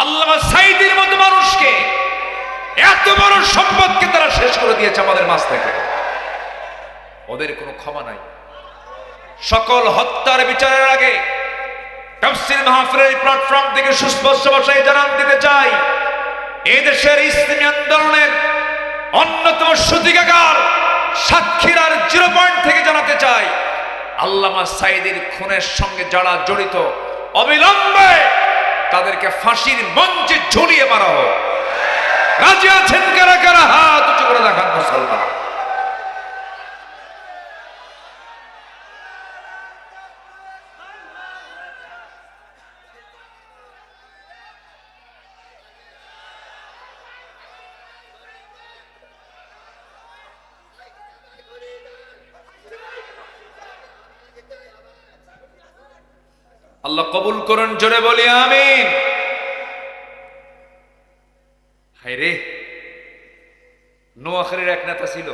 আল্লামা সাঈদীর মতো মানুষকে, এত বড় সম্পদকে তারা শেষ করে দিয়েছে আমাদের মাঝ থেকে। ওদের কোনো ক্ষমা নাই। সকল হত্যার বিচারের আগে তাফসীর মাহফিলের প্ল্যাটফর্ম থেকে সুস্পষ্ট ভাষায় জানান দিতে চাই, এই দেশের ইসলামী আন্দোলনের অন্যতম সূতিকাগার সাতক্ষীরার 0 পয়েন্ট থেকে জানাতে চাই, আল্লামা সাঈদীর খুনের সঙ্গে যারা জড়িত অবিলম্বে তাদেরকে ফাঁসির মঞ্চে ঝুলিয়ে মারা হোক। রাজি আছেন কারা কারা? হাত উঁচু করে দেখান মুসলমান। আল্লাহ কবুল করুন, জোরে বলি আমিন। হায়রে, নোয়াখালীর এক নেতা ছিল,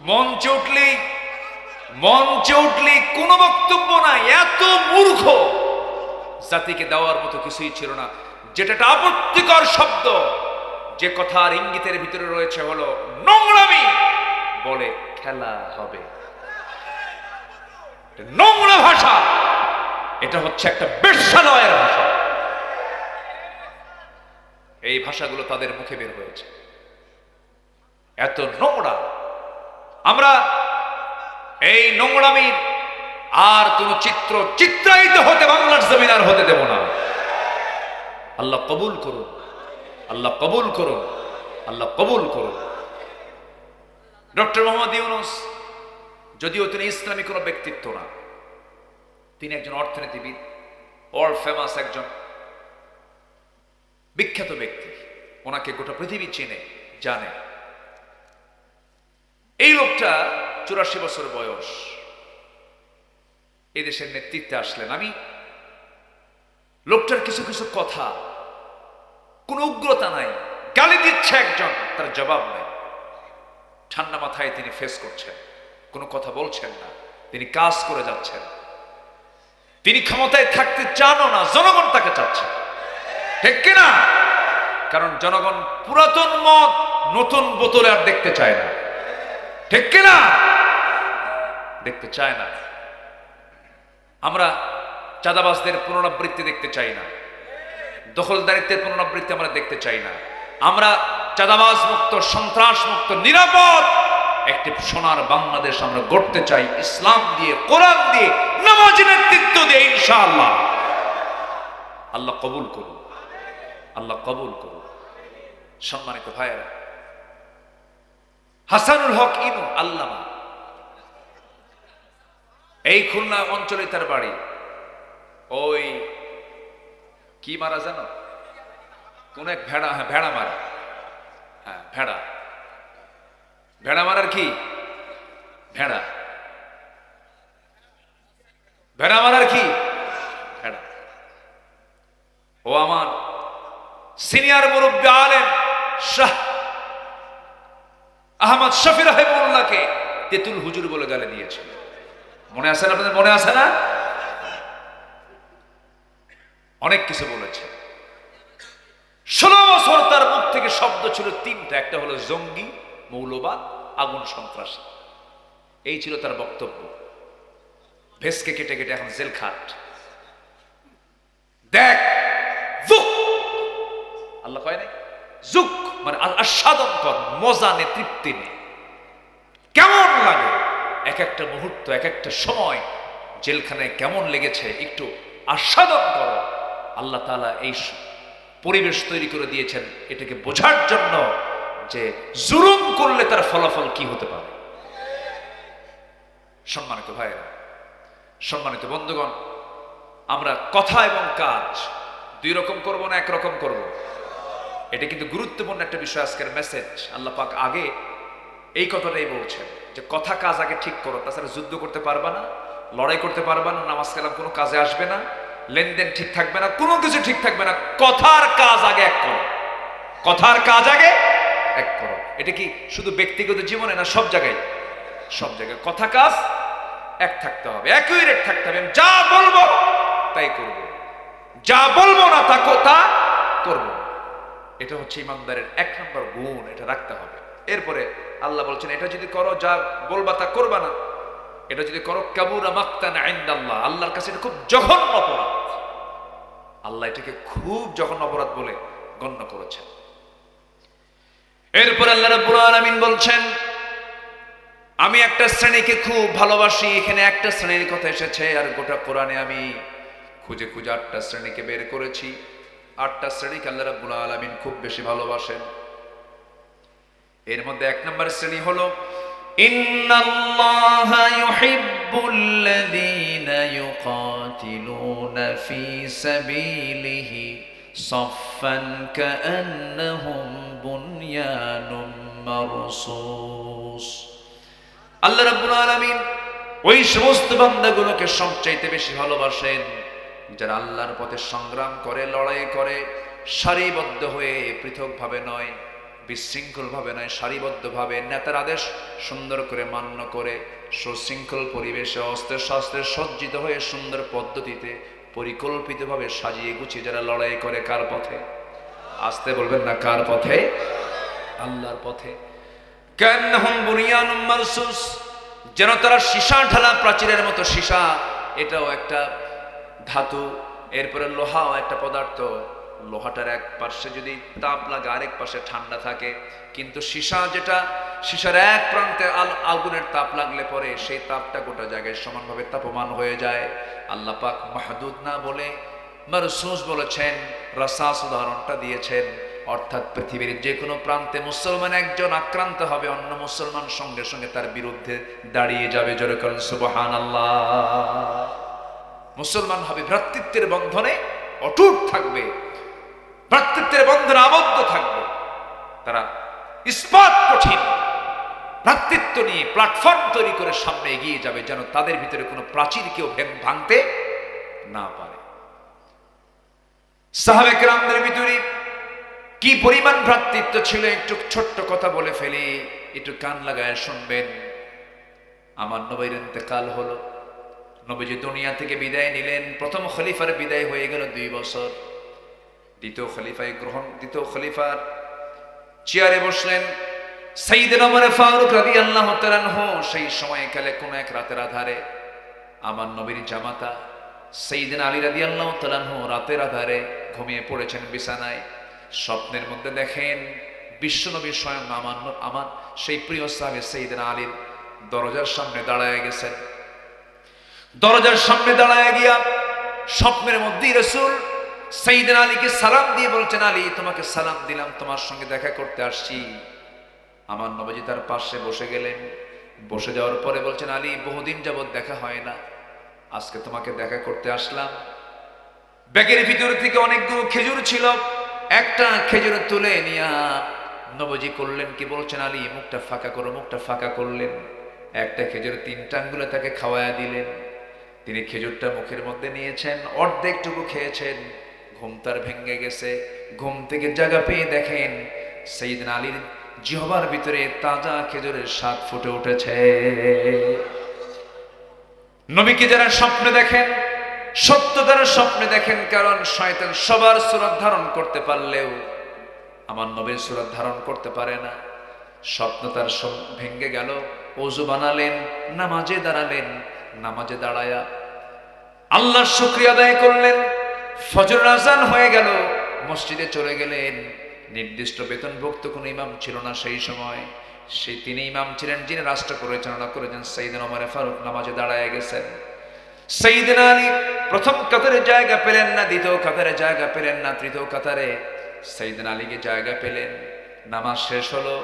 মঞ্চে উঠলি কোনো বক্তব্য নাই, এত মূর্খ, জাতিকে দেওয়ার মতো কিছুই ছিল না। যেটা একটা আপত্তিকর শব্দ, যে কথার ইঙ্গিতের ভিতরে রয়েছে হলো নোংরামি, বলে খেলা হবে। নোংরা ভাষা, এটা হচ্ছে একটা বেশ্যালয়ের ভাষা। এই ভাষাগুলো তাদের মুখে বের হয়েছে, এত নোংরা। আমরা এই নোংরামির আর কোন চিত্রায়িত হতে বাংলার জমিন আর হতে দেব না। আল্লাহ কবুল করুন, আল্লাহ কবুল করুন, আল্লাহ কবুল করুন। ডক্টর মোহাম্মদ ইউনূস, যদিও তিনি ইসলামী কোনো ব্যক্তিত্ব না, তিনি একজন অর্থনীতিবিদ, ওয়ার্ল্ড ফেমাস একজন বিখ্যাত ব্যক্তি। ওনাকে গোটা পৃথিবী চেনে, জানে। এই লোকটা 84 বছর বয়স, এই দেশের নেতৃত্বে আসলেন। আমি লোকটার কিছু কিছু কথা, কোন উগ্রতা নাই, গালি দিচ্ছে একজন, তার জবাব নেই, ঠান্ডা মাথায় তিনি ফেস করছেন, কোনো কথা বলছেন না, তিনি কাজ করে যাচ্ছেন। তিনি ক্ষমতায় থাকতে চানও না, জনগণ তাকে চাচ্ছে, ঠিক কিনা? কারণ জনগণ পুরাতন মদ নতুন বোতলে আর দেখতে চায় না, ঠিক কিনা? দেখতে চায় না। আমরা চাঁদাবাজদের পুনরাবৃত্তি দেখতে চাই না, দখলদারিত্বের পুনরাবৃত্তি আমরা দেখতে চাই না। আমরা চাঁদাবাজ মুক্ত, সন্ত্রাস মুক্ত, নিরাপদ একটি সোনার বাংলাদেশ আমরা গড়তে চাই, ইসলাম দিয়ে, কোরআন দিয়ে, নামাজি নেতৃত্ব দিয়ে, ইনশাআল্লাহ। আল্লাহ কবুল করুন, আল্লাহ কবুল করুন। সম্মানিত ভাইয়েরা, হাসানুল হক ইনু আল্লামা, এই খুলনা অঞ্চলে তার বাড়ি। ওই কি মারা জানো? কোন এক ভেড়া, হ্যাঁ ভেড়া মারা, হ্যাঁ ভেড়া, ভেড়া মারার কি ভেড়া, ভেড়া মারার কি ভেড়া। ও আমার সিনিয়র মুরব্বী আলেম শাহ আহমদ শফি রাহিমাহুল্লাহকে তেতুল হুজুর বলে গালি দিয়েছিল। মনে আছে না আপনাদের? মনে আছে না? অনেক কিছু বলেছে। 16 বছর তার মুখ থেকে শব্দ ছিল 3টা, একটা হলো জঙ্গি, মৌলবাদ, আগুন সন্ত্রাসী। এই ছিল তার বক্তব্য। ভেসকে কেটে কেটে এখন জেল খাট। দেখ, যুক, আল্লাহ কয় নাই, যুক মানে আস্বাদন কর, মজা নে, তৃপ্তি নে। কেমন লাগে এক একটা মুহূর্ত, এক একটা সময় জেলখানায় কেমন লেগেছে, একটু আস্বাদন করো। আল্লাহ তাআলা এই পরিবেশ তৈরি করে দিয়েছেন এটাকে বোঝার জন্য যে জুলুম করলে তার ফলাফল কি হতে পারে। সম্মানিত ভাইয়েরা, সম্মানিত বন্ধুগণ, আমরা কথা এবং কাজ 2 রকম করব না 1 রকম করব? এটা কিন্তু গুরুত্বপূর্ণ একটা বিষয়, আজকের মেসেজ। আল্লাহ পাক আগে এই কথাটাই বলছেন যে কথা কাজ আগে ঠিক করো, তাছাড়া যুদ্ধ করতে পারবা না, লড়াই করতে পারবা না, নামাজ কালাম কোনো কাজে আসবে না, লেনদেন ঠিক থাকবে না, কোনো কিছু ঠিক থাকবে না। কথার কাজ আগে এক করো, কথার কাজ আগে এক করো। এটা কি শুধু ব্যক্তিগত জীবনে না? সব জায়গায়, সব জায়গায় কথা কাজ এক থাকতে হবে, একই রেট থাকতে হবে। যা বলবো তাই করব, যা বলবো না তা করব। এটা হচ্ছে ইমানদারের এক নম্বর গুণ, এটা রাখতে হবে। এরপরে আল্লাহ বলছেন, এটা যদি করো, যা বলবা তা করবা না, এটা যদি করো কাবুরা মাকতান ইনদাল্লাহ, আল্লাহর কাছে এটা খুব জঘন্য অপরাধ। আল্লাহ এটাকে খুব জঘন্য অপরাধ বলে গণ্য করেছেন। এরপর আল্লাহ রাব্বুল আলামিন বলছেন, আমি একটা শ্রেণীকে খুব ভালোবাসি। এখানে একটা শ্রেণীর কথা এসেছে, আর গোটা কোরআনে আমি খুঁজে খুঁজে 8টা শ্রেণীকে বের করেছি। 8টা শ্রেণীকে আল্লাহ রাব্বুল আলামিন খুব বেশি ভালোবাসেন। এর মধ্যে 1 নম্বর শ্রেণী হলো, ইন্নাল্লাহা ইউহিব্বুল্লাযীনা ইউকাতিলুনা ফী সাবিলিহি সাফফান কাআন্নাহুম বুনয়ানুম মারসুস। আল্লাহ রাব্বুল আলামিন ওই সমস্ত বান্দাগুলোকে সবচাইতে বেশি ভালোবাসেন যারা আল্লাহর পথে সংগ্রাম করে, লড়াই করে, সারিবদ্ধ হয়ে, পৃথকভাবে নয়, বিশৃঙ্খলভাবে নয়, সারিবদ্ধভাবে নেতার আদেশ সুন্দর করে মান্য করে, সুশৃঙ্খল পরিবেশে অস্ত্রে শস্ত্রে সজ্জিত হয়ে সুন্দর পদ্ধতিতে পরিকল্পিতভাবে সাজিয়ে গুছিয়ে যারা লড়াই করে। কার পথে? আসতে বলবেন না, কার পথে? আল্লাহর পথে। কান্নাহুম বুনিয়ানুম মারসুস, যেন তারা সীসা ঢালা প্রাচীরের মতো। সীসা এটাও একটা ধাতু, এরপরে লোহাও একটা পদার্থ। লোহাটার এক পাশে যদি তাপ লাগে, আরেক পাশে ঠান্ডা থাকে, কিন্তু সীসা যেটা, সীসার এক প্রান্তে আগুনের তাপ লাগলে পরে সেই তাপটা গোটা জায়গায় সমানভাবে তাপমান হয়ে যায়। আল্লাহ পাক মাহদুদ না বলে মারসুস বলেছেন, রাসাস উদাহরণটা দিয়েছেন। অর্থাৎ পৃথিবীর যে কোনো প্রান্তে মুসলমান একজন আক্রান্ত হবে, অন্য মুসলমান সঙ্গে সঙ্গে তার বিরুদ্ধে দাঁড়িয়ে যাবে। জোরে করেন সুবহানাল্লাহ। মুসলমান হবে, ভ্রাতৃত্বের বন্ধনে অটুট থাকবে, ভ্রাতৃত্বের বন্ধনে আবদ্ধ থাকবে। তারা ইস্পাত কঠিন ভ্রাতৃত্ব নিয়ে প্ল্যাটফর্ম তৈরি করে সামনে এগিয়ে যাবে, যেন তাদের ভিতরে কোনো প্রাচীর কেউ ভাঙতে না পারে। সাহাবে কেরামদের ভিতরে কি পরিমাণ ভ্রাতৃত্ব ছিল, একটু ছোট্ট কথা বলে ফেলি, একটু কান লাগায় শুনবেন। আমার নবীর ইন্তেকাল হলো, নবীজি দুনিয়া থেকে বিদায় নিলেন। প্রথম খলিফার বিদায় হয়ে গেল 2 বছর। দ্বিতীয় খলিফার চেয়ারে বসলেন সাইয়েদনা ওমর ফারুক রাদিয়াল্লাহু তাআলা আনহু। সেই সময়কালে কোন এক রাতের আধারে আমার নবীর জামাতা সাইয়েদনা আলী রাদিয়াল্লাহু তাআলা আনহু রাতের আধারে ঘুমিয়ে পড়েছেন বিছানায়। স্বপ্নের মধ্যে দেখেন বিশ্বনবী স্বয়ং আমার সেই প্রিয় সাহাবী সাইয়েদনা আলীর দরজার সামনে দাঁড়ায় গেছেন। দরজার সামনে দাঁড়ায় গিয়া স্বপ্নের মধ্যেই রাসূল সাইয়েদনা আলীকে সালাম দিয়ে বলছেন, আলী তোমাকে সালাম দিলাম, তোমার সঙ্গে দেখা করতে আসছি। আমার নবীজি তার পাশে বসে গেলেন। বসে যাওয়ার পরে বলছেন, আলী বহুদিন যাবত দেখা হয় না, আজকে তোমাকে দেখা করতে আসলাম। ব্যাগের ভিতর থেকে অনেকগুলো খেজুর ছিল, একটা খেজুর তুলে নিয়া নবীজি করলেন কি, বলছেন আলী মুখটা ফাঁকা করো। মুখটা ফাঁকা করলেন, একটা খেজুর 3টা আঙ্গুলে তাকে খাওয়ায়া দিলেন। তিনি খেজুরটা মুখের মধ্যে নিয়েছেন, অর্ধেকটুকু খেয়েছেন। ঘুম তার ভেঙে গেছে। ঘুম থেকে জায়গা পেয়ে দেখেন সাইয়েদনা আলীর জিহ্বার ভিতরে তাজা খেজুরের স্বাদ ফুটে উঠেছে। নবীকে যারা স্বপ্নে দেখেন, সত্য দ্বারা স্বপ্নে দেখেন, কারণ শয়তান সবার সূরত ধারণ করতে পারলেও আমার নবীর সূরত ধারণ করতে পারে না। স্বপ্ন তার ভেঙে গেল। ওযু বানালেন, নামাজে দাঁড়ালেন। নামাজে দাঁড়ায়া আল্লাহর শুকরিয়া আদায় করলেন। ফজরের আযান হয়ে গেল, মসজিদে চলে গেলেন। নির্দিষ্ট বেতনভুক্ত কোনো ইমাম ছিল না সেই সময়। তিনি ইমাম ছিলেন যিনি রাষ্ট্র পরিচালনা করেছেন। সাইয়েদনা ওমর ফারুক নামাজে দাঁড়ায় গেছেন। সাইয়েদনা আলী প্রথম কাতারে জায়গা পেলেন না, দ্বিতীয় কাতারে জায়গা পেলেন না, তৃতীয় কাতারে সাইয়েদনা আলীকে জায়গা পেলেন। নামাজ শেষ হলো।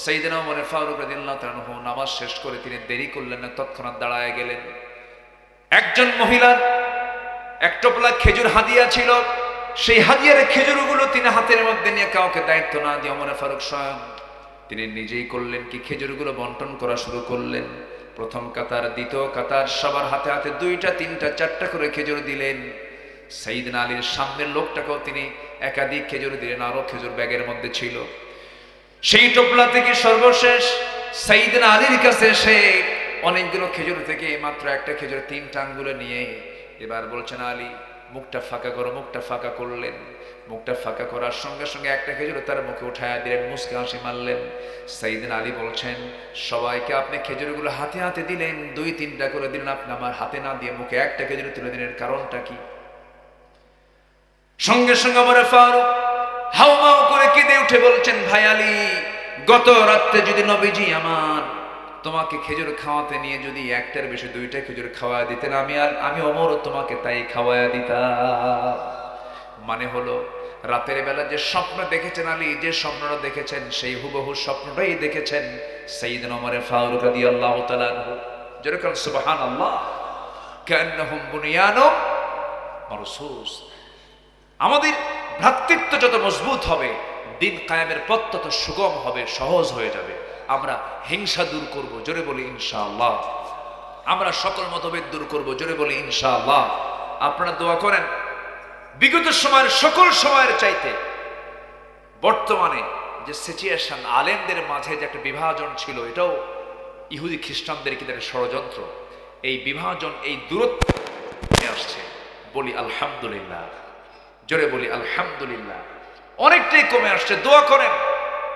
সাইয়েদনা ওমর ফারুক রাদিয়াল্লাহু তাআলা আনহু নামাজ শেষ করে তিনি দেরি করলেন না, তৎক্ষণাৎ দাঁড়ায় গেলেন। একজন মহিলার এক টোপলা খেজুর হাদিয়া ছিল, সেই হাদিয়ার খেজুরগুলো তিনি হাতের মধ্যে নিয়ে কাউকে দায়িত্ব না দিয়ে ওমর ফারুক স্বয়ং তিনি নিজেই করলেন কি, খেজুরগুলো বন্টন করা শুরু করলেন। প্রথম কাতার, দ্বিতীয় কাতার সবার হাতে হাতে 2টা 3টা 4টা করে খেজুর দিলেন। সাইয়েদনা আলীর সামনের লোকটাকেও তিনি একাধিক খেজুর দিলেন, আরো খেজুর ব্যাগের মধ্যে ছিল। সেই টোপলা থেকে সর্বশেষ সাইয়েদনা আলীর কাছে এসে অনেকগুলো খেজুর থেকে মাত্র একটা খেজুর 3টা আঙ্গুলে নিয়ে এবার বলছেন আলী মুখটা ফাঁকা করো। মুখটা ফাঁকা করলেন। মুখটা ফাঁকা করার সঙ্গে সঙ্গে একটা খেজুর তার মুখে উঠায় দিলেন, মুচকি হাসি মারলেন। সাইয়েদনা আলী বলছেন সবাইকে আপনি খেজুরগুলো হাতে হাতে দিলেন, 2-3টা করে দিলেন, আপনি আমার হাতে না দিয়ে মুখে একটা খেজুর তুলে দিলেন, কারণটা কি? সঙ্গে সঙ্গে ওমর ফারুক হাউমাউ করে কেঁদে উঠে বলছেন ভাই আলী, গত রাত্রে যদি নবীজি আমার তোমাকে খেজুর খাওয়াতে নিয়ে যদি একটার বেশি 2টা খেজুর খাওয়া দিতেন, আমি ওমর তোমাকে তাই খাওয়ায়া দিতাম। মানে হলো রাতের বেলা যে স্বপ্ন দেখেছেন আলী, যে স্বপ্নটা দেখেছেন সেই হুবহু স্বপ্নটাই দেখেছেন সাইয়েদনা ওমর ফারুক রাদিয়াল্লাহু তাআলা আনহু। যেরকম সুবহানাল্লাহ, কান্নাহুম বুনিয়ানুম মারসুস। আমাদের ভ্রাতৃত্ব যত মজবুত হবে, দিন কায়েমের পথ তত সুগম হবে, সহজ হয়ে যাবে। আমরা হিংসা দূর করব, জোরে বলি ইনশাআল্লাহ। আমরা সকল মতভেদ দূর করব, জোরে বলি ইনশাআল্লাহ। আপনারা দোয়া করেন বিগত সময়ের সকল সময়ের চাইতে বর্তমানে যে সিচুয়েশন, আলেমদের মাঝে যে একটা বিভাজন ছিল, এটাও ইহুদি খ্রিস্টানদের কি একটা ষড়যন্ত্র। এই বিভাজন, এই দূরত্ব আসছে। বলি আলহামদুলিল্লাহ, জোরে বলি আলহামদুলিল্লাহ। অনেকটাই কমে আসছে। দোয়া করেন।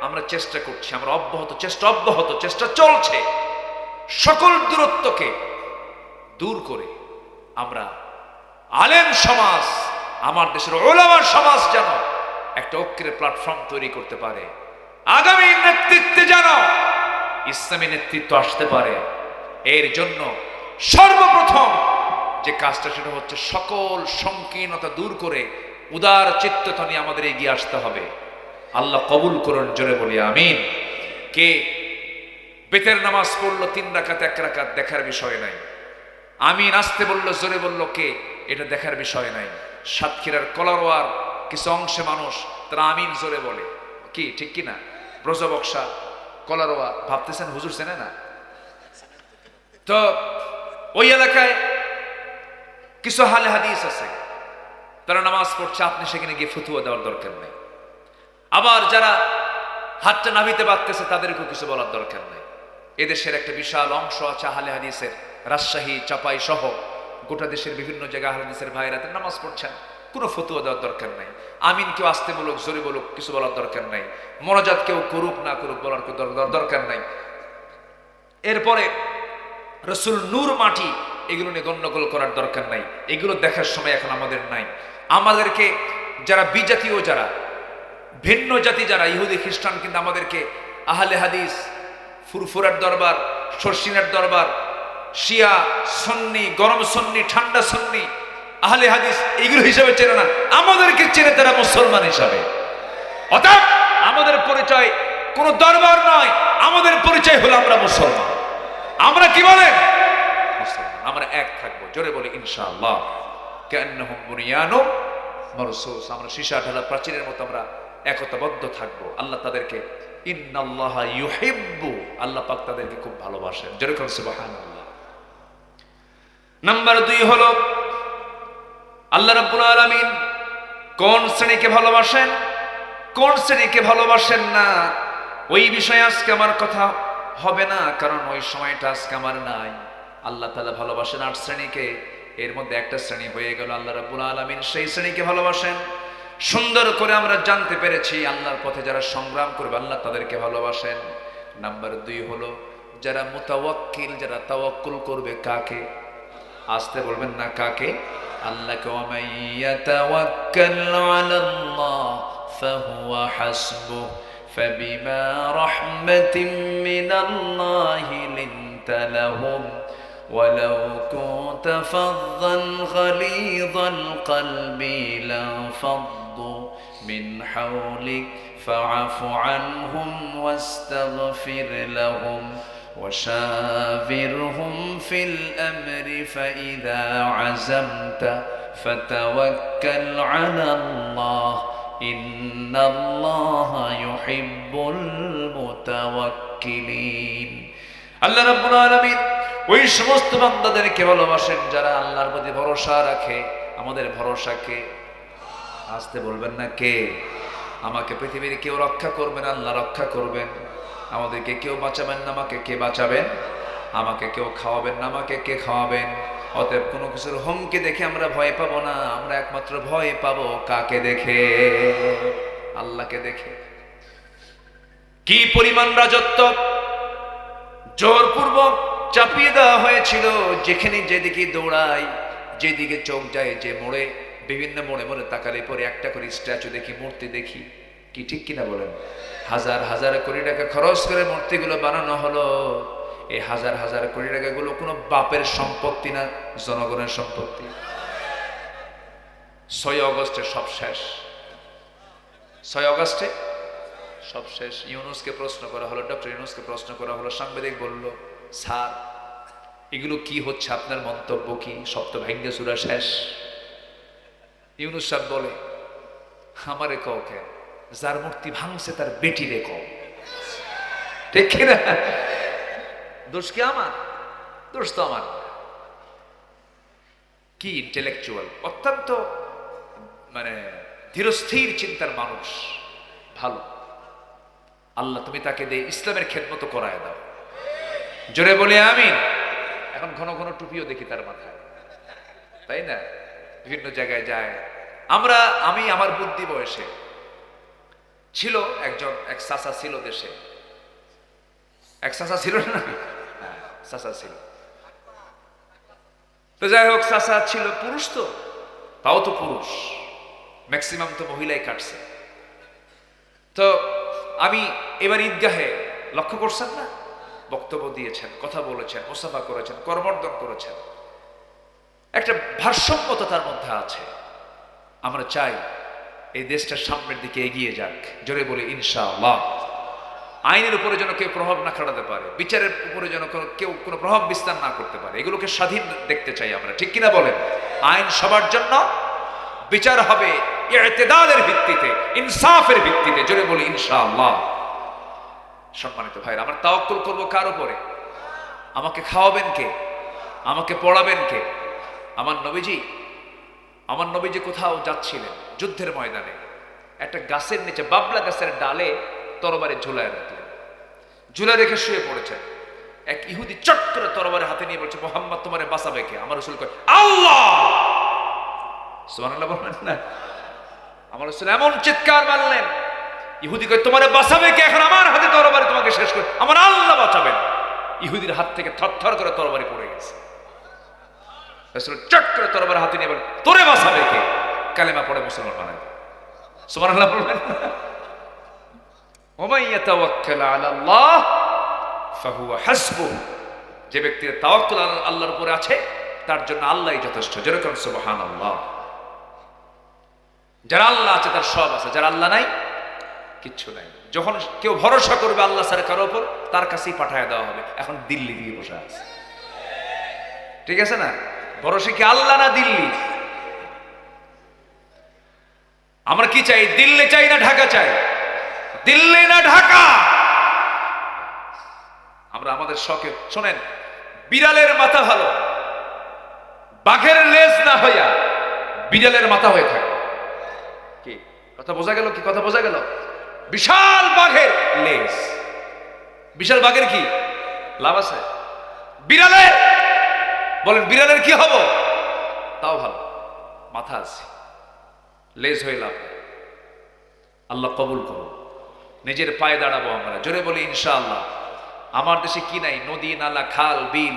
আমরা চেষ্টা করছি, আমরা অব্যাহত চেষ্টা চলছে সকল দূরত্বকে দূর করে আমরা আলেম সমাজ, আমার দেশের উলামা সমাজ যেন একটা ঐক্যের প্ল্যাটফর্ম তৈরি করতে পারে। আগামী নেতৃত্বে যেন ইসলামী নেতৃত্ব আসতে পারে। এর জন্য সর্বপ্রথম যে কাজটা সেটা হচ্ছে সকল সংকীর্ণতা দূর করে উদার চিত্ততা নিয়ে আমাদের এগিয়ে আসতে হবে। আল্লাহ কবুল করুন, জোরে বলি আমিন। কে বেতের নামাজ পড়লো 3 রাকাত 1 রাকাত দেখার বিষয় নাই। আমিন আসতে বললো, জোরে বললো কে, এটা দেখার বিষয় নাই। সাতক্ষীরার কলারোয়ার কিছু অংশে মানুষ তারা আমিন জোরে বলে, কি ঠিক কিনা? ব্রজবক্সা, কলারোয়া, ভাবতেছেন হুজুর চেনে না? তো ওই এলাকায় কিছু আহলে হাদিস আছে, তারা নামাজ পড়ছে, আপনি সেখানে গিয়ে ফতুয়া দেওয়ার দরকার নেই। আবার যারা হাতটা নাভিতে বাঁধতেছে তাদেরকেও কিছু বলার দরকার নেই। এদেশের একটা বিশাল অংশ আছে আহলে হাদিসের, রাজশাহী, চাপাই সহ গোটা দেশের বিভিন্ন জায়গায় আহলে হাদিসের ভাইরা নামাজ পড়ছেন, কোনো ফতুয়া দেওয়ার দরকার নাই। আমিন কেউ আসতে বলুক, জোরে বলুক, কিছু বলার দরকার নাই। মোনাজাত কেউ করুক না করুক, বলার দরকার নাই। এরপরে রসুল নূর মাটি, এগুলো নিয়ে গন্ডগোল করার দরকার নাই। এগুলো দেখার সময় এখন আমাদের নাই। আমাদেরকে যারা বিজাতীয়, যারা ভিন্ন জাতি, যারা ইহুদি খ্রিস্টান, কিন্তু আমাদেরকে আহলে হাদিস, ফুরফুরার দরবার, শর্ষিনার দরবার, শিয়া সুন্নি, গরম সুন্নি, ঠান্ডা সুন্নি, আহলে হাদিস এগুলো হিসাবে চেনে না, আমাদেরকে চেনে তারা মুসলমান হিসাবে। অর্থাৎ আমাদের পরিচয় কোন দরবার নয়, আমাদের পরিচয় হলো আমরা মুসলমান। আমরা কি বলেন? মুসলমান। আমরা এক থাকবো, জোরে বলি ইনশাআল্লাহ। কান্নাহুম বুনিয়ানুম মারসুস। আমরা সীসা ঢালা প্রাচীরের মতো আমরা একতাবদ্ধ থাকবো। আল্লাহ তাদেরকে ইন্নাল্লাহা ইউহিব্বু, আল্লাহ পাক তাদেরকে খুব ভালোবাসেন, যেরকম সুবহানাল্লাহ। নাম্বার 2 হলো আল্লাহ রাব্বুল আলামিন কোন শ্রেণীকে ভালোবাসেন, কোন শ্রেণীকে ভালোবাসেন না, ওই বিষয়ে আজকে আমার কথা হবে না, কারণ ওই সময়টা আজকে আমার নাই। আল্লাহ তাআলা ভালোবাসেন 8 শ্রেণীকে, এর মধ্যে একটা শ্রেণী হয়ে গেল আল্লাহ রাব্বুল আলামিন সেই শ্রেণীকে ভালোবাসেন। সুন্দর করে আমরা জানতে পেরেছি আল্লাহর পথে যারা সংগ্রাম করবে আল্লাহ তাদেরকে ভালোবাসেন। নাম্বার 2 হলো যারা মুতাওয়াক্কিল, যারা তাওয়াক্কুল করবে কাকে? আসতে বলবেন না, কাকে? আল্লাহকে। ওয়ামান ইয়াতাওয়াক্কাল আলাল্লাহ ফাহুয়া হাসবুহ ফাবিমা রাহমাতিন মিনাল্লাহি লিনতা লাহুম ولو كنت فظا غليظ القلب لانفضوا من حولك فاعف عنهم واستغفر لهم وشاورهم في الأمر فإذا عزمت فتوكل على الله إن الله يحب المتوكلين. الله رب العالمين ওই সমস্ত বান্দাদেরকে ভালোবাসেন যারা আল্লাহর প্রতি ভরসা রাখে। আমাদের ভরসাকে আসতে বলবেন না, কে? আমাকে পৃথিবীর কেউ রক্ষা করবেন, আল্লাহ রক্ষা করবেন। আমাদেরকে কেউ বাঁচাবেন না, আমাকে কে বাঁচাবেন? আমাকে কেউ খাওয়াবেন না, আমাকে কে খাওয়াবেন? অতএব কোনো কিছুর হুমকি দেখে আমরা ভয় পাবো না, আমরা একমাত্র ভয় পাবো কাকে দেখে? আল্লাহকে দেখে। কি পরিমাণ রাজত্ব জোরপূর্বক চাপিয়ে দেওয়া হয়েছিল, যেখানে যেদিকে দৌড়াই, যেদিকে চোখ যায়, যে মোড়ে, বিভিন্ন মোড়ে মোড়ে তাকালে পরে একটা করে স্ট্যাচু দেখি, মূর্তি দেখি। কি ঠিক কিনা বলেন? হাজার হাজার কোটি টাকা খরচ করে মূর্তিগুলো বানানো হলো। এই হাজার হাজার কোটি টাকাগুলো কোনো বাপের সম্পত্তি না, জনগণের সম্পত্তি। 6 অগস্টে সব শেষ। 6 অগস্টে সব শেষ। ইউনূসকে প্রশ্ন করা হলো, ডক্টর ইউনূসকে প্রশ্ন করা হলো, সাংবাদিক বলল, স্যার এগুলো কি হচ্ছে, আপনার মন্তব্য কি? সব তো ভাঙ্গে চূড়া শেষ। ইউনূস সাহেব বলে, আমারে কও কেন? যার মূর্তি ভাঙছে তার বেটি রে কও। ঠিক কিনা? দোষ কি আমার? দোষ তো আমার। কি ইন্টেলেকচুয়াল, অত্যন্ত মানে ধীরস্থির চিন্তার মানুষ, ভালো। আল্লাহ তুমি তাকে দিয়ে ইসলামের খেদমত করায় দাও। জোরে বলি আমিন। এখন ঘন ঘন টুপিও দেখি তার মাথায়, তাই না? বিভিন্ন জায়গায় যায়। আমি আমার বুদ্ধি বয়সে ছিল এক চাচা ছিল দেশে, এক চাচা ছিল না? হ্যাঁ, চাচা ছিল। তো যাই হোক, চাচা ছিল পুরুষ, তো তাও তো পুরুষ, ম্যাক্সিমাম তো মহিলাই কাটছে। তো আমি এবার ঈদগাহে, লক্ষ্য করছেন না, বক্তব্য দিয়েছেন, কথা বলেছেন, মুসাফা করেছেন, করমর্দন করেছেন। একটা ভারসাম্যতা তার মধ্যে আছে। আমরা চাই এই দেশটা সামনের দিকে এগিয়ে যাক। জোরে বলি ইনশাআল্লাহ। আইনের উপরে যেন কেউ প্রভাব না খাটাতে পারে, বিচারের উপরে যেন কেউ কোনো প্রভাব বিস্তার না করতে পারে, এগুলোকে স্বাধীন দেখতে চাই আমরা। ঠিক কিনা বলেন? আইন সবার জন্য, বিচার হবে ইতিদালের ভিত্তিতে, ইনসাফের ভিত্তিতে। জোরে বলি ইনশাআল্লাহ। সম্মানিত ভাইরা, আমরা তাওয়াক্কুল করব কার উপরে? আমাকে খাওয়াবেন কে? আমাকে পড়াবেন কে? আমার নবীজি কোথাও যাচ্ছিলেন, যুদ্ধের ময়দানে একটা গাছের নিচে, বাবলা গাছের ডালে তরবারি ঝুলায় রাখলেন, ঝুলা রেখে শুয়ে পড়েছেন। এক ইহুদি চট করে তরবারি হাতে নিয়ে বলছে, মুহাম্মদ তোমারে বাঁচাবে কে? আমার রাসূল কয়, আল্লাহ। সুবহানাল্লাহ বললেন না? আমার রাসূল এমন চিৎকার মারলেন, ইহুদি কয়, তোমারে বাঁচাবে কে? এখন আমার হাতে তরবারি তোমাকে শেষ করে আমার আল্লাহ বাঁচাবেন। ইহুদির হাত থেকে থরথর করে তরবারি পড়ে গেছে। রাসূল চট করে তরবারি হাতে নিয়ে বলেন, তোরে বাঁচাবে কে? কালেমা পড়ে মুসলমান বানায়। সুবহানাল্লাহ বললেন। ওয়া মান ইয়াতাওয়াক্কাল আলাল্লাহ ফাহুয়া হাসবুহু। যে ব্যক্তির তাওয়াক্কুল আল্লাহর উপরে আছে, তার জন্য আল্লাহই যথেষ্ট। যেরকম সুবহানাল্লাহ। যারা আল্লাহ আছে তার সব আছে, যারা আল্লাহ নাই কিচ্ছু নাই। যখন কেউ ভরসা করবে আল্লাহ ছাড়া কারোর উপর, তার কাছেই পাঠায় দেওয়া হবে। এখন দিল্লি দিয়ে বসে আছে, ঠিক আছে না? ভরসা কি আল্লাহ না দিল্লি? আমরা কি চাই? দিল্লি চাই না ঢাকা চাই? দিল্লি না ঢাকা? আমরা আমাদের শখে, শোনেন, বিড়ালের মাথা ভালো, বাঘের লেজ না হইয়া বিড়ালের মাথা হয়ে থাকে। কি কথা বোঝা গেল? কি কথা বোঝা গেল? বিশাল বাঘের লেজ, বিশাল বাঘের কি লাভ আছে? বিড়ালের, বলেন বিড়ালের কি হবো? তাও ভালো, মাথা আছে, লেজ হয়ে লাভ। আল্লাহ কবুল করো। নিজের পায়ে দাঁড়াবো আমরা। জোরে বলি ইনশাআল্লাহ। আমার দেশে কি নাই? নদী, নালা, খাল, বিল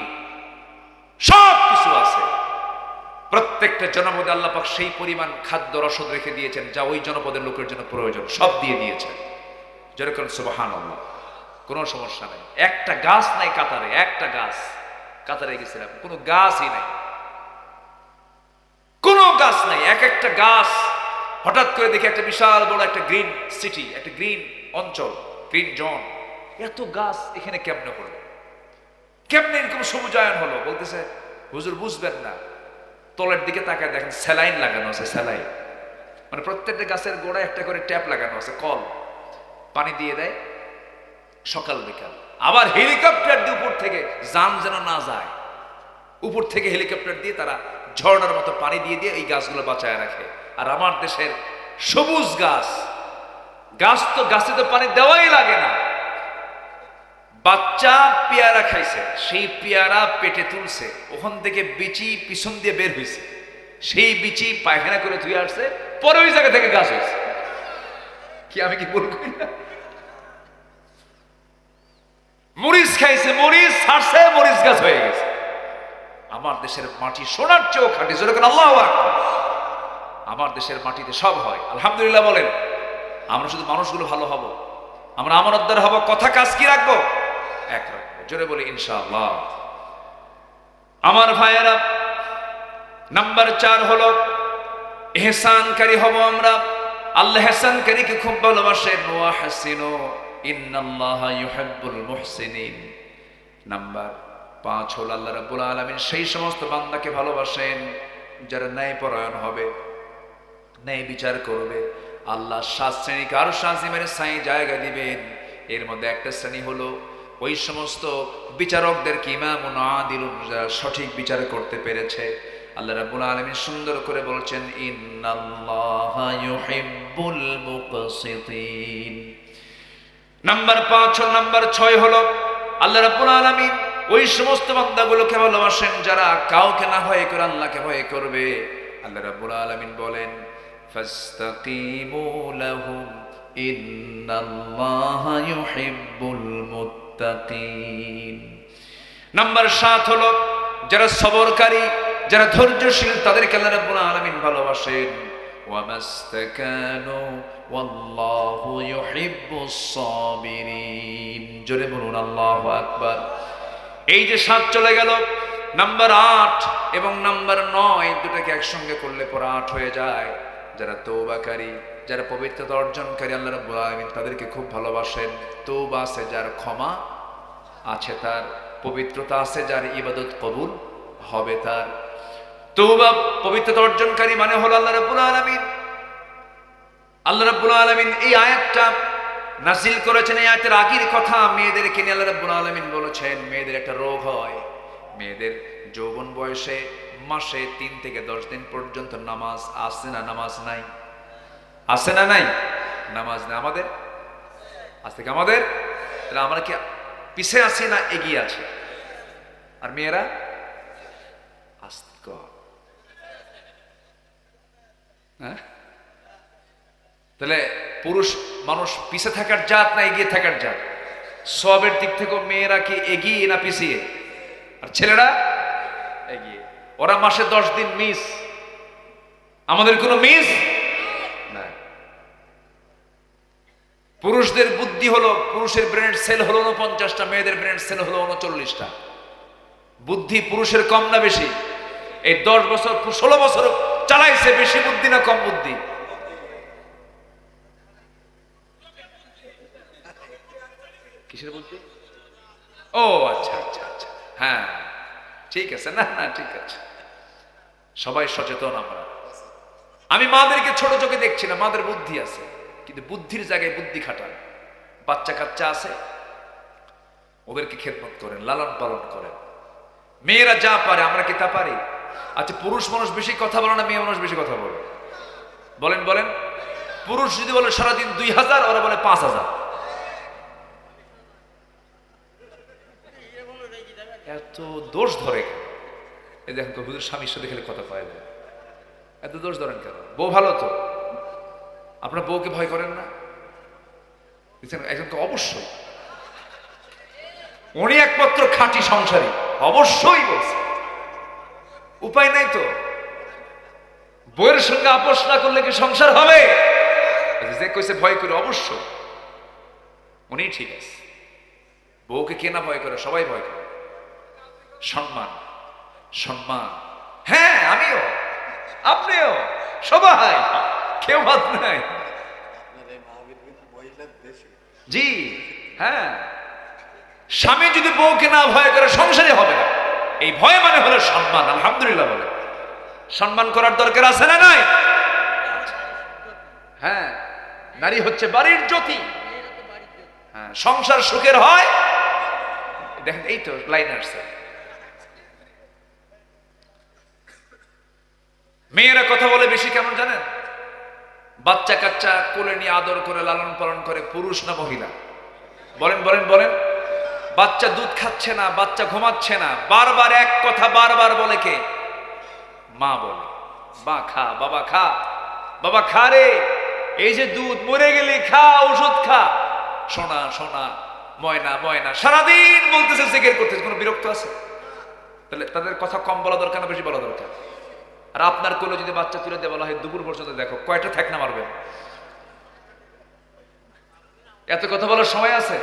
সব কিছু আছে। প্রত্যেকটা জনপদে আল্লাহ পাক সেই পরিমাণ খাদ্য রসদ রেখে দিয়েছেন যা ওই জনপদের লোকের জন্য প্রয়োজন, সব দিয়ে দিয়েছেন। যেরকম সুবহানাল্লাহ, কোনো সমস্যা নাই। একটা গাছ নাই কাতারে, একটা গাছ। কাতারে গেছিলাম, কোনো গাছই নাই, কোনো গাছ নাই। একটা গাছ, হঠাৎ করে দেখি একটা বিশাল বড় একটা গ্রিন সিটি, একটা গ্রিন অঞ্চল, গ্রিন জোন। এত গাছ এখানে কেমনে হলো? কেমনে এরকম সবুজায়ন হলো? বলতেছে, হুজুর বুঝবেন না, তলের দিকে তাকায় দেখেন স্যালাইন লাগানো আছে। স্যালাইন মানে প্রত্যেকটা গাছের গোড়ায় একটা করে ট্যাপ লাগানো আছে, কল, পানি দিয়ে দেয় সকাল বিকাল। আবার হেলিকপ্টার দিয়ে উপর থেকে, যান যেন না যায়, উপর থেকে হেলিকপ্টার দিয়ে তারা ঝর্ণার মতো পানি দিয়ে দিয়ে এই গাছগুলো বাঁচায় রাখে। আর আমার দেশের সবুজ গাছ, গাছ তো গাছে তো পানি দেওয়াই লাগে না, বাচ্চা পেয়ারা খাইছে, সেই পেয়ারা পেটে তুলছে, ওখান থেকে বিচি পিছন দিয়ে বের হয়েছে, সেই বিচি পায়খানা করে ধুয়ে আসছে, পরে ওই জায়গা থেকে গাছ হয়েছে। কি আমি কি বলবো না? মরিচ খাইছে, মরিচ ছাড়ছে, মরিচ গাছ হয়ে গেছে। আমার দেশের মাটি সোনার চেয়েও খাঁটি, জোরে করে আল্লাহু আকবার। আমার দেশের মাটিতে সব হয়, আলহামদুলিল্লাহ বলেন। আমরা শুধু মানুষগুলো ভালো হব, আমরা আমানতদার হব, কথা কাজ কি রাখবো? এক রাখবো, জোরে বলি ইনশাআল্লাহ। আমার ভাইয়েরা, নাম্বার 4 হলো ইহসানকারী হব আমরা। আল্লাহ ইহসানকারীকে খুব ভালোবাসেন। ওয়া হাসিনু ইন্নাল্লাহা ইউহিব্বুল মুহসিনিন। নাম্বার 5 হলো আল্লাহ রাব্বুল আলামিন সেই সমস্ত বান্দাকে ভালোবাসেন যারা ন্যায়পরায়ণ হবে, ন্যায় বিচার করবে। আল্লাহ 7 শ্রেণীকে আরো শাসিমের ছাই জায়গা দিবেন। এর মধ্যে একটা শ্রেণী হলো ওই সমস্ত বিচারকদেরকে ইমামুন আদিলুন, যারা সঠিক বিচার করতে পেরেছে। আল্লাহ রাব্বুল আলামিন সুন্দর করে বলছেন ইন্নাল্লাহা ইউহিব্বুল মুকসিতিন। নাম্বার 5 ও নাম্বার 6 হলো আল্লাহ রাব্বুল আলামিন ওই সমস্ত বান্দাগুলোকে ভালোবাসেন যারা কাউকে না ভয় করে আল্লাহকে ভয় করবে। আল্লাহ রাব্বুল আলামিন বলেন ফাস্তাকিমু লাহুম ইন্নাল্লাহা ইউহিব্বুল মুত্তাকিন। নাম্বার 7 হলো যারা সবরকারী, যারা ধৈর্যশীল, তাদেরকে আল্লাহ রাব্বুল আলামিন ভালোবাসেন। ওয়ামাস্তাকানু ওয়াল্লাহু ইউহিব্বুস সাবিরিন। জোরে বলুন আল্লাহু আকবার। এই যে 7 চলে গেল, নাম্বার 8 এবং নাম্বার 9 দুটোকে একসঙ্গে করলে পরে 8 হয়ে যায়। যারা তওবাকারী, যারা পবিত্রতা অর্জনকারী, আল্লাহ রাব্বুল আলামিন তাদেরকে খুব ভালোবাসেন। তওবা আছে যার, ক্ষমা আছে তার, পবিত্রতা আছে যার, ইবাদত কবুল হবে তার। তওবা পবিত্রতা অর্জনকারী মানে হলো আল্লাহ রাব্বুল আলামিন। আল্লাহ রাব্বুল আলামিন এই আয়াতটা নাযিল করেছেন। এই আয়াতের আগের কথা মেয়েদেরকে নিয়ে আল্লাহ রাব্বুল আলামিন বলেছেন মেয়েদের একটা রোগ হয়, মেয়েদের যৌবন বয়সে মাসে 3 থেকে 10 দিন পর্যন্ত নামাজ আসে না, নামাজ নাই, আছে না নাই? নামাজ নাই আমাদের, আজ থেকে আমাদের। তাহলে আমরা কি পিছে আছি না এগিয়ে আছি? আর মেয়েরা আস্তে কর, হ্যাঁ? তাহলে পুরুষ মানুষ পিছে থাকার জাত না এগিয়ে থাকার জাত? সবের দিক থেকে মেয়েরা কি এগিয়ে না পিছিয়ে? আর ছেলেরা এগিয়ে। ওরা মাসে 10 দিন মিস, আমাদের কোনো মিস নাই। পুরুষদের বুদ্ধি হলো, পুরুষের ব্রেন সেল হলো 49টা, মেয়েদের ব্রেন সেল হলো 39টা। বুদ্ধি পুরুষের কম না বেশি? এই 10 বছর 16 বছর চালাইছে, বেশি বুদ্ধি না কম বুদ্ধি? কিসের বুদ্ধি? ও আচ্ছা আচ্ছা আচ্ছা, হ্যাঁ ঠিক আছে, না না ঠিক আছে, সবাই সচেতন আমরা। আমি মাদেরকে ছোট চোখে দেখছি না, মাদের বুদ্ধি আছে, কিন্তু বুদ্ধির জায়গায় বুদ্ধি খাটান। বাচ্চা কাচ্চা আছে, ওদেরকে খেদমত করেন, লালন পালন করেন। মেয়েরা যা পারে আমরা কি তা পারি? আচ্ছা, পুরুষ মানুষ বেশি কথা বলে না মেয়ে মানুষ বেশি কথা বলে? বলেন বলেন। পুরুষ যদি বলে সারাদিন 2000, ওরা বলে 5000। এত দোষ ধরে কেন? এই দেখেন তো, হুজুর স্বামীর সাথে খেলে কথা পায় না, এত দোষ ধরেন কেন? বউ ভালো তো, আপনার বউকে ভয় করেন না? একজন তো অবশ্যই, উনি একমাত্র খাঁটি সংসারী, অবশ্যই বলছে, উপায় নাই তো। বউয়ের সঙ্গে আপোষ না করলে কি সংসার হবে? যে কইছে ভয় করে, অবশ্য উনি ঠিক আছে। বউকে কে না ভয় করে? সবাই ভয় করে। সম্মান, সম্মান, হ্যাঁ আমিও, আপনিও, সবাই, কেউ বাদ নাই। জি হ্যাঁ, স্বামী যদি বউকে না ভয় করে সংসারে হবে না। এই ভয় মানে হলো সম্মান। আলহামদুলিল্লাহ বলে, সম্মান করার দরকার আছে না নাই? হ্যাঁ, নারী হচ্ছে বাড়ির জ্যোতি। হ্যাঁ, সংসার সুখের হয়। দেখেন এই তো লাইন আসছে। মেয়েরা কথা বলে বেশি কেমন জানেন? বাচ্চা কাচ্চা কোলে নিয়ে আদর করে লালন পালন করে। পুরুষ না মহিলা? বলেন বলেন বলেন। বাচ্চা দুধ খাচ্ছে না, বাচ্চা ঘুমাচ্ছে না, বারবার এক কথা বারবার বলে কে? মা বলে, মা খা, বাবা খা, বাবা খা রে, এই যে দুধ, মরে গেলি খা, ওষুধ খা, সোনা সোনা, ময়না ময়না, সারাদিন বলতেছে, জিকির করতেছে। কোনো বিরক্ত আছে? তাহলে তাদের কথা কম বলা দরকার না বেশি বলা দরকার? আর আপনার কোলে যদি বাচ্চা তুলে দিয়ে বলা হয় দুপুর পর্যন্ত দেখো, কয়টা ঠেকনা মারবেন? এত কথা বলার সময় আছে?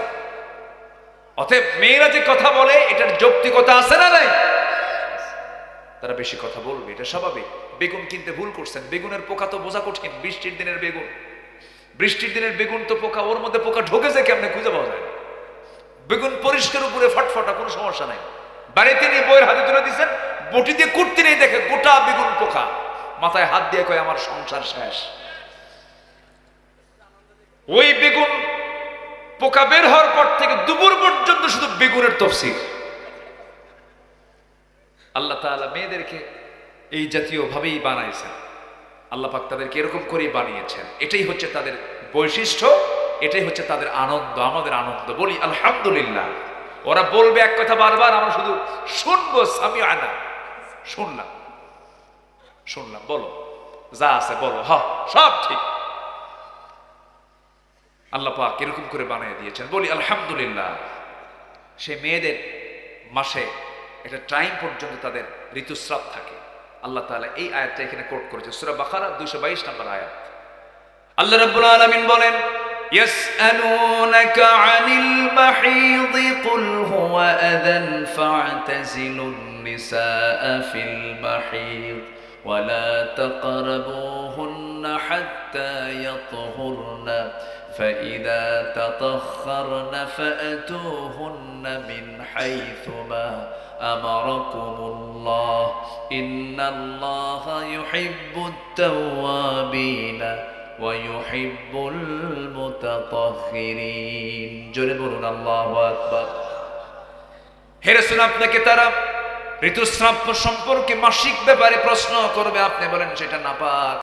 অতএব মেয়েরা যে কথা বলে এটার যৌক্তিকতা আছে না নাই? তারা বেশি কথা বলবে, এটা স্বাভাবিক। বেগুন কিনতে ভুল করছেন, বেগুনের পোকা তো বোঝা কঠিন। বৃষ্টির দিনের বেগুন, বৃষ্টির দিনের বেগুন তো পোকা, ওর মধ্যে পোকা ঢোকেছে কেমনে খুঁজে পাওয়া যায় না। বেগুন পরিষ্কার উপরে ফটফটা, কোনো সমস্যা নাই। বাড়িতে নিয়ে বইয়ের হাতে তুলে দিচ্ছেন, বটি দিয়ে কুটতে নেই, দেখে গোটা বেগুন পোকা, মাথায় হাত দিয়ে কয় আমার সংসার শেষ। ওই বেগুন পোকা বের হওয়ার পর থেকে দুপুর পর্যন্ত শুধু বেগুনের তফসির। আল্লাহ তাআলা মেয়েদেরকে এই জাতীয় ভাবেই বানাইছেন। আল্লাহ পাক তাদেরকে এরকম করেই বানিয়েছেন। এটাই হচ্ছে তাদের বৈশিষ্ট্য, এটাই হচ্ছে তাদের আনন্দ, আমাদের আনন্দ। বলি আলহামদুলিল্লাহ। ওরা বলবে এক কথা বারবার, আমরা শুধু শুনবো, সামিআনা, শুনলাম শুনলাম, বলো যা আছে বলো, হ্যাঁ সব ঠিক। আল্লাহ পাক এরকম করে বানিয়ে দিয়েছেন, বলি আলহামদুলিল্লাহ। সে মেয়েদের মাসে একটা টাইম পর্যন্ত তাদের ঋতুস্রাব থাকে। আল্লাহ তাআলা এই আয়াতটা এখানে কোট করেছে, সূরা বাকারা 222 নম্বর আয়াত। আল্লাহ রাব্বুল আলামিন বলেন, ইয়াসআলুনাকা আনিল মাহিদ কুল হুয়া আযান ফা'তাজিলুন নিসাআ ফিল মাহিদ ওয়া লা তাকরাবুহুন্না হাত্তা ইয়াতহুরনা فإذا تطهرن فأتوهن من حيث ما أمركم الله إن الله يحب التوابين ويحب المتطهرين জোরে বলুন আল্লাহু আকবার। হে রাসূল, আপনাকে তারা ঋতুস্রাব সম্পর্কে মাসিক ব্যাপারে প্রশ্ন করবে, আপনি বলেন সেটা নাপাক।